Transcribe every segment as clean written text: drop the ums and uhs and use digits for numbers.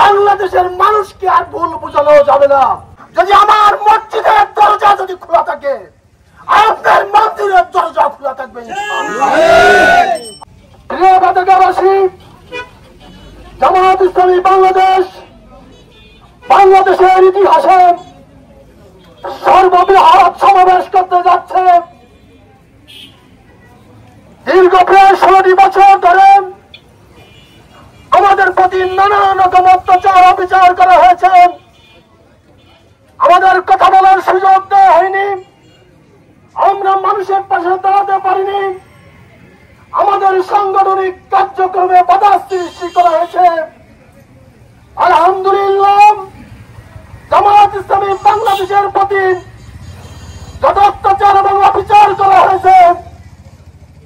বাংলাদেশের মানুষকে আর ভুল বোঝানো যাবে না। যদি আমার মসজিদের দরজা যদি খোলা থাকে, আপনার মন্দিরের দরজা খোলা থাকবে ইনশাআল্লাহ। প্রিয় বাংলাদেশবাসী, জামায়াত ইসলামী বাংলাদেশের ইতিহাসে সর্ববৃহৎ সমাবেশ করতে যাচ্ছে। দীর্ঘ প্রায় 16টি বছর ধরে আমাদের প্রতি নানান রকম অত্যাচার অবিচার করা হয়েছে। আমাদের কথা বলার সুযোগ দেওয়া হয়নি, আমরা মানুষের পাশে দাঁড়াতে পারিনি, আমাদের সাংগঠনিক কার্যক্রমে বাধা সৃষ্টি করা হয়েছে। আলহামদুলিল্লাহ, জামায়াত ইসলামী বাংলাদেশের প্রতি যত অত্যাচার এবং অবিচার করা হয়েছে,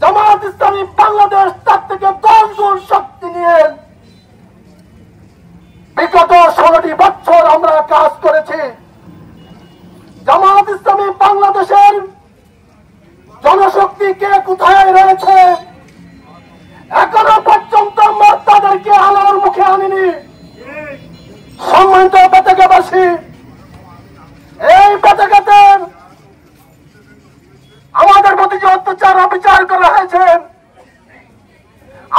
জামায়াত ইসলামী বাংলাদেশ তার থেকে 10 গুণ শক্তি নিয়ে বিগত 16টি বছর আমরা কাজ করেছি। জামায়াত ইসলামী বাংলাদেশের জনশক্তি কে কোথায় রয়েছে এখনো পর্যন্ত আমরা তাদেরকে আলোর মুখে আনিনি। সম্মানিত পতাকাবাসী, এই পতাকাতে আমাদের প্রতি যে অত্যাচার অবিচার করা হয়েছে,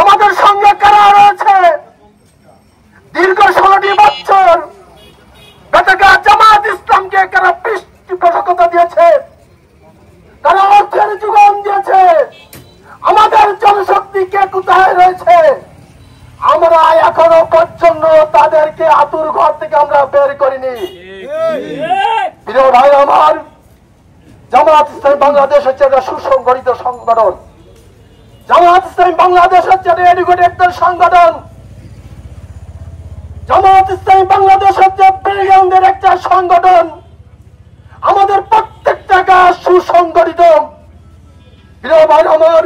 আমাদের সঙ্গে কারা রয়েছে দীর্ঘ 16টি বছর পতাকা জামায়াত ইসলামকে কারা পৃষ্ঠপোষকতা দিয়েছে, তারা অর্থের যোগান দিয়েছে, আমাদের জনশক্তিকে কোথায় রয়েছে আমরা এখনো পর্যন্ত তাদেরকে আতুর ঘর থেকে আমরা বের করিনি। প্রিয় ভাই আমার, জামায়াত ইসলামী বাংলাদেশ হচ্ছে একটা সুসংগঠিত সংগঠন। জামায়াত ইসলামী বাংলাদেশ হচ্ছে একটা এডুকেটেডদের সংগঠন। জামায়াত ইসলামী বাংলাদেশ হচ্ছে ব্রিলিয়ানদের একটা সংগঠন। আমাদের প্রত্যেকটা কাজ সুসংগঠিত। প্রিয় ভাই আমার,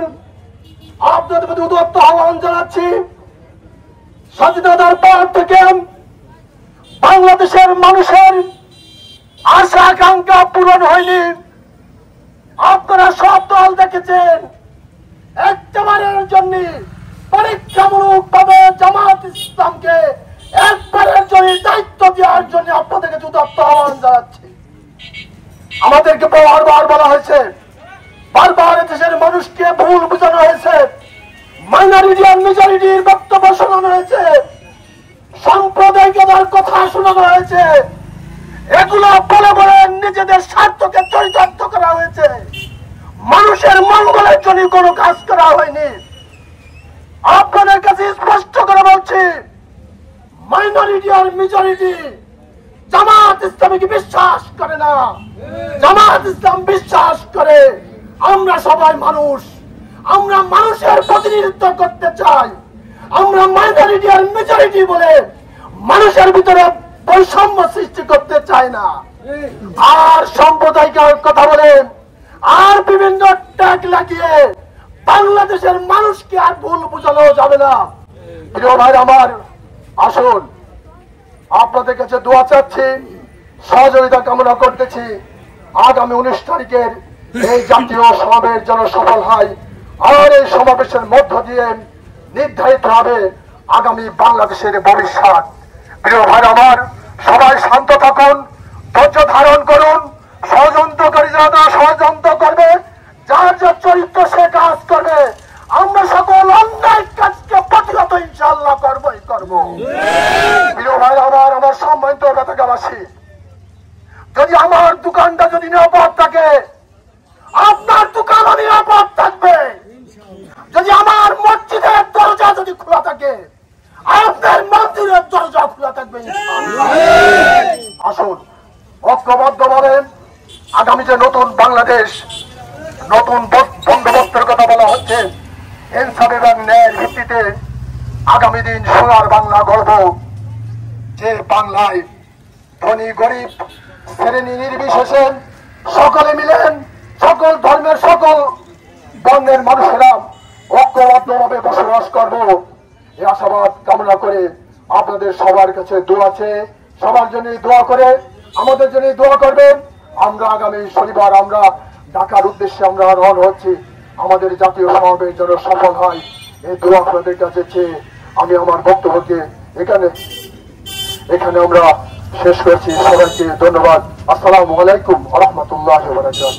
আপনাদের প্রতি উদাত্ত আহ্বান জানাচ্ছি, স্বাধীনতার পর থেকে বাংলাদেশের মানুষের আশা আকাঙ্ক্ষা পূরণ হয়নি। আপনারা সব দল দেখেছেন, একবারের জন্য পরীক্ষামূলক ভাবে জামায়াত ইসলামকে একবারের জন্য দায়িত্ব দেওয়ার জন্য আপনাদেরকে উদাত্ত আহ্বান জানাচ্ছি। আমাদেরকে বারবার বলা হয়েছে, বারবার দেশের মানুষকে ভুল বোঝানো হয়েছে, মাইনরিটি আর মেজরিটির বক্তব্য শোনানো হয়েছে, সাম্প্রদায়িকতার কথা শোনানো হয়েছে, এগুলো বলে বলে নিজেদের স্বার্থকে চরিতার্থ করা হয়েছে। মানুষের মঙ্গলের জন্য কোনো কাজ করা হয়নি। আপনাদের কাছে স্পষ্ট করে বলছি, মাইনরিটি আর মেজরিটি জামায়াত ইসলামীকে বিশ্বাস করে না। জামায়াত ইসলাম বিশ্বাস করে আমরা সবাই মানুষ, আমরা মানুষের প্রতিনিধিত্ব করতে চাই। আমরা মাইনরিটি আর মেজরিটি বলে মানুষের ভিতরে বৈষম্য সৃষ্টি করতে চাই না। আর সাম্প্রদায়িকতার কথা বলে আর বিভিন্ন ট্যাগ লাগিয়ে বাংলাদেশের মানুষকে আর ভুল বোঝানো যাবে না। প্রিয় ভাই আমার, আসুন, আপনাদের কাছে দোয়া চাচ্ছি, সহযোগিতা কামনা করতেছি। আগামী 19 তারিখের এই জাতীয় সমাবেশ যেন সফল হয়, আর এই সমাবেশের মধ্য দিয়ে নির্ধারিত হবে আগামী বাংলাদেশের ভবিষ্যৎ। প্রিয় ভাই আমার, সবাই শান্ত থাকুন, ধৈর্য ধারণ করুন। ষড়যন্ত্রকারী যারা ষড়যন্ত্র করবে, যার যার চরিত্র সে কাজ করবে, আমরা সকল অন্যায় কাজকে প্রতিহত ইনশাআল্লাহ করবই করব। প্রিয় ভাই আমার সম্মানিত পতাকাবাসী, যদি আমার দোকানটা যদি নিরাপদ থাকে, আপনার দোকানও নিরাপদ থাকবে। যদি আমার মসজিদের দরজা যদি খোলা থাকে, আপনার মন্দিরের দরজা খোলা থাকবে ইনশাআল্লাহ। আসুন, ঐক্যবদ্ধ ভাবে আগামী যে নতুন বাংলাদেশ, নতুন বন্দোবস্তের কথা বলা হচ্ছে, ইনসাফ এবং ন্যায়ের ভিত্তিতে আগামী দিন সোনার বাংলা গড়ব, যে বাংলায় ধনী গরিব শ্রেণী নির্বিশেষে সকলে মিলেন, সকল ধর্মের সকল বর্ণের মানুষেরা ঐক্যবদ্ধভাবে বসবাস করব, এই আশাবাদ কামনা করে আপনাদের সবার কাছে দোয়া আছে। সবার জন্য দোয়া করে আমাদের জন্য দোয়া করবেন। আমরা আগামী শনিবার আমরা ঢাকার উদ্দেশ্যে আমরা রওনা হচ্ছি। আমাদের জাতীয় সমাবেশ যেন সফল হয়, এই দোয়া আপনাদের কাছে চেয়ে আমি আমার বক্তব্যকে এখানে এখানে আমরা শেষ করছি। সবাইকে ধন্যবাদ। আসসালামু আলাইকুম ওয়া রাহমাতুল্লাহি ওয়া বারাকাতুহু।